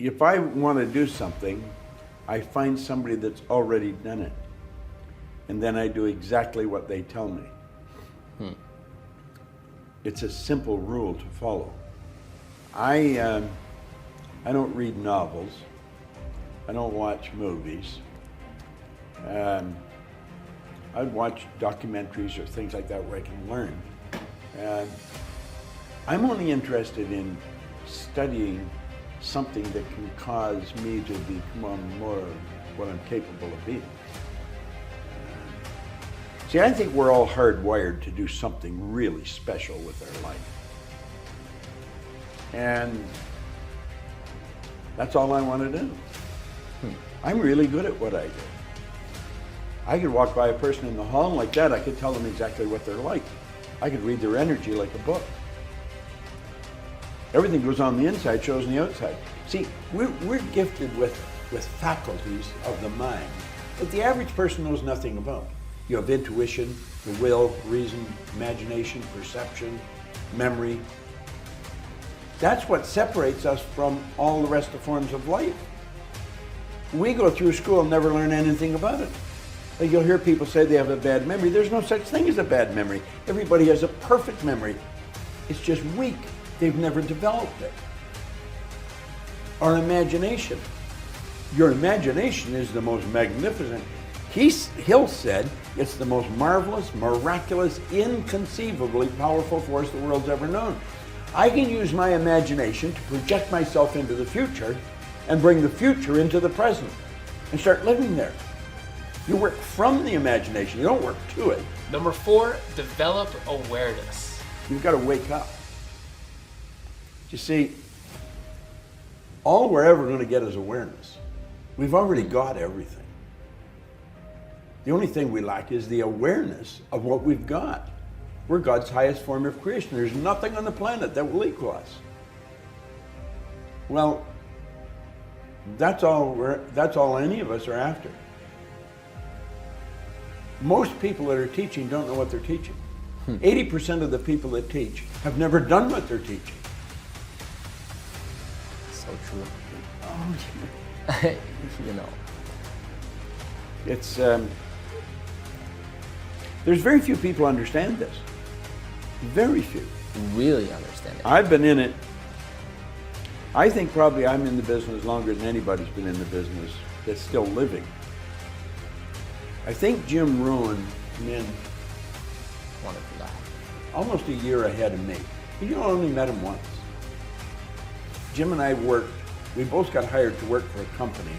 if I want to do something, I find somebody that's already done it. And then I do exactly what they tell me. It's a simple rule to follow. I don't read novels. I don't watch movies. I'd watch documentaries or things like that where I can learn. I'm only interested in studying something that can cause me to become more of what I'm capable of being. See, I think we're all hardwired to do something really special with our life. And that's all I want to do. I'm really good at what I do. I could walk by a person in the hall and like that, I could tell them exactly what they're like. I could read their energy like a book. Everything goes on the inside, shows on the outside. See, we're gifted with faculties of the mind that the average person knows nothing about. You have intuition, the will, reason, imagination, perception, memory. That's what separates us from all the rest of forms of life. We go through school and never learn anything about it. Like you'll hear people say they have a bad memory. There's no such thing as a bad memory. Everybody has a perfect memory. It's just weak. They've never developed it. Our imagination. Your imagination is the most magnificent. Hill said it's the most marvelous, miraculous, inconceivably powerful force the world's ever known. I can use my imagination to project myself into the future and bring the future into the present and start living there. You work from the imagination, you don't work to it. Number 4, develop awareness. You've got to wake up. You see, all we're ever going to get is awareness. We've already got everything. The only thing we lack is the awareness of what we've got. We're God's highest form of creation. There's nothing on the planet that will equal us. Well, that's all any of us are after. Most people that are teaching don't know what they're teaching. 80% of the people that teach have never done what they're teaching. So true. Oh, You know. it's there's very few people understand this. Very few. Really understand it. I've been in it. I think probably I'm in the business longer than anybody's been in the business that's still living. I think Jim Rohn came in Wonderful guy. almost a year ahead of me. You only met him once. Jim and I worked, we both got hired to work for a company,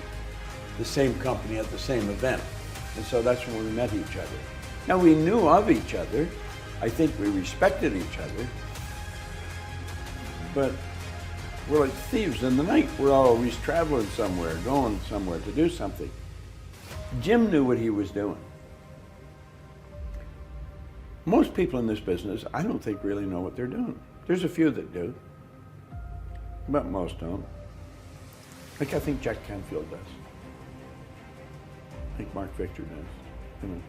the same company at the same event. And so that's when we met each other. Now we knew of each other. I think we respected each other. But we're like thieves in the night. We're always traveling somewhere, going somewhere to do something. Jim knew what he was doing. Most people in this business, I don't think really know what they're doing. There's a few that do, but most don't. Like I think Jack Canfield does. I think Mark Victor does. You know,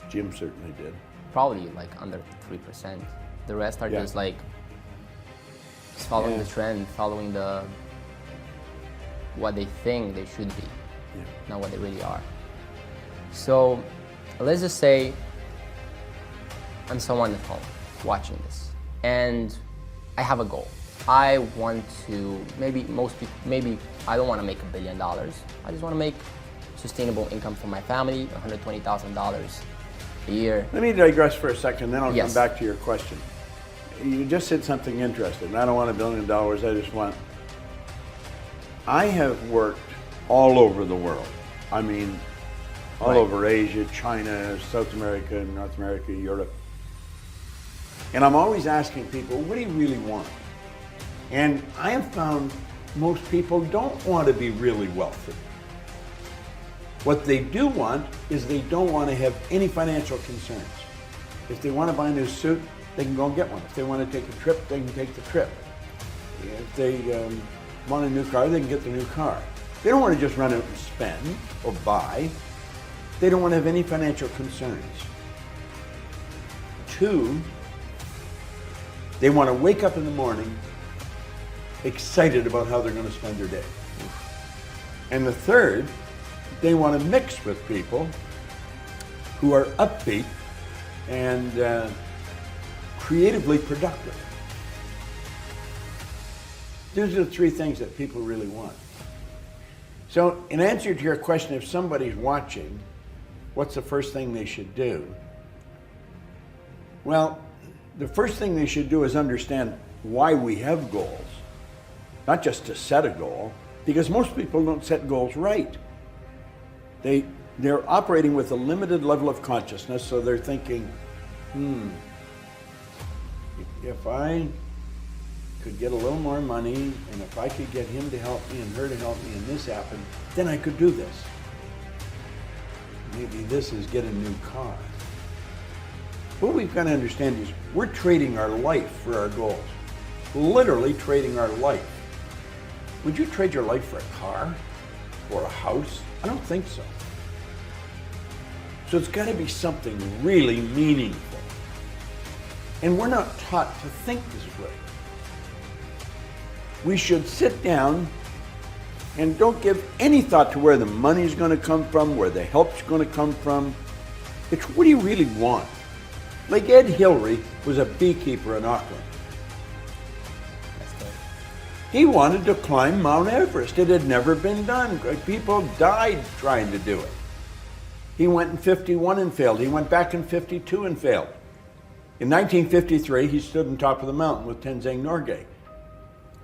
Jim certainly did. Probably like under 3%. The rest are Yeah. just like following Yeah. the trend, following what they think they should be, Yeah. not what they really are. So let's just say I'm someone at home watching this and I have a goal. I want to, maybe I don't want to make $1 billion. I just want to make sustainable income for my family, $120,000 a year. Let me digress for a second, then I'll Yes. come back to your question. You just said something interesting. I don't want $1 billion, I have worked all over the world. I mean, all Right. over Asia, China, South America, North America, Europe. And I'm always asking people, what do you really want? And I have found most people don't want to be really wealthy. What they do want is they don't want to have any financial concerns. If they want to buy a new suit, they can go and get one. If they want to take a trip, they can take the trip. If they want a new car, they can get the new car. They don't want to just run out and spend or buy. They don't want to have any financial concerns. 2, they want to wake up in the morning excited about how they're going to spend their day. And the third, they want to mix with people who are upbeat and creatively productive. Those are the three things that people really want. So in answer to your question, if somebody's watching, what's the first thing they should do? Well, the first thing they should do is understand why we have goals. Not just to set a goal, because most people don't set goals right. They're operating with a limited level of consciousness, so they're thinking, if I could get a little more money, and if I could get him to help me and her to help me and this happened, then I could do this. Maybe this is get a new car. What we've got to understand is we're trading our life for our goals. Literally trading our life. Would you trade your life for a car or a house? I don't think so. So it's got to be something really meaningful. And we're not taught to think this way. We should sit down and don't give any thought to where the money's going to come from, where the help's going to come from. It's what do you really want? Like Ed Hillary was a beekeeper in Auckland. He wanted to climb Mount Everest. It had never been done. People died trying to do it. He went in 51 and failed. He went back in 52 and failed. In 1953, he stood on top of the mountain with Tenzing Norgay.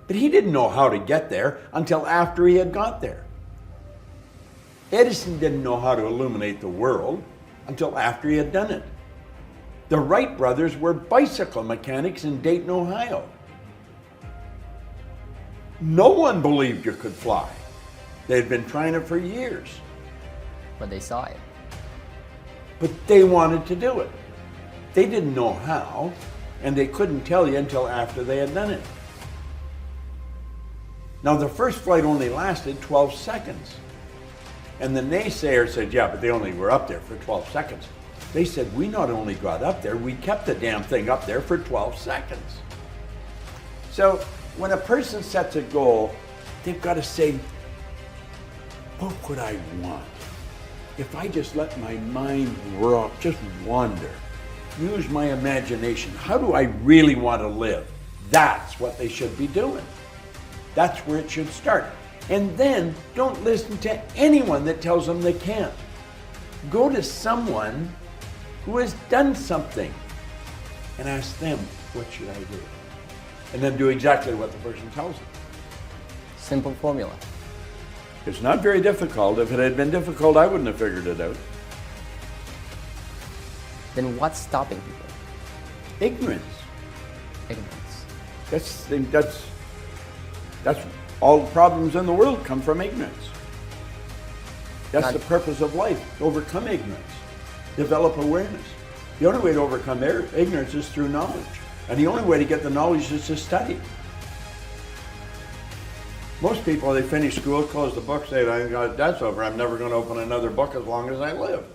But he didn't know how to get there until after he had got there. Edison didn't know how to illuminate the world until after he had done it. The Wright brothers were bicycle mechanics in Dayton, Ohio. No one believed you could fly. They had been trying it for years. But they saw it. But they wanted to do it. They didn't know how, and they couldn't tell you until after they had done it. Now, the first flight only lasted 12 seconds. And the naysayer said, yeah, but they only were up there for 12 seconds. They said, we not only got up there, we kept the damn thing up there for 12 seconds. So when a person sets a goal, they've got to say, what would I want? If I just let my mind just wander, use my imagination, how do I really want to live? That's what they should be doing. That's where it should start. And then don't listen to anyone that tells them they can't. Go to someone who has done something and ask them, what should I do? And then do exactly what the person tells them. Simple formula. It's not very difficult. If it had been difficult, I wouldn't have figured it out. Then what's stopping people? Ignorance. Ignorance. That's all the problems in the world come from ignorance. That's the purpose of life, to overcome ignorance, develop awareness. The only way to overcome ignorance is through knowledge. And the only way to get the knowledge is to study. Most people, they finish school, close the book, say, that's over, I'm never going to open another book as long as I live.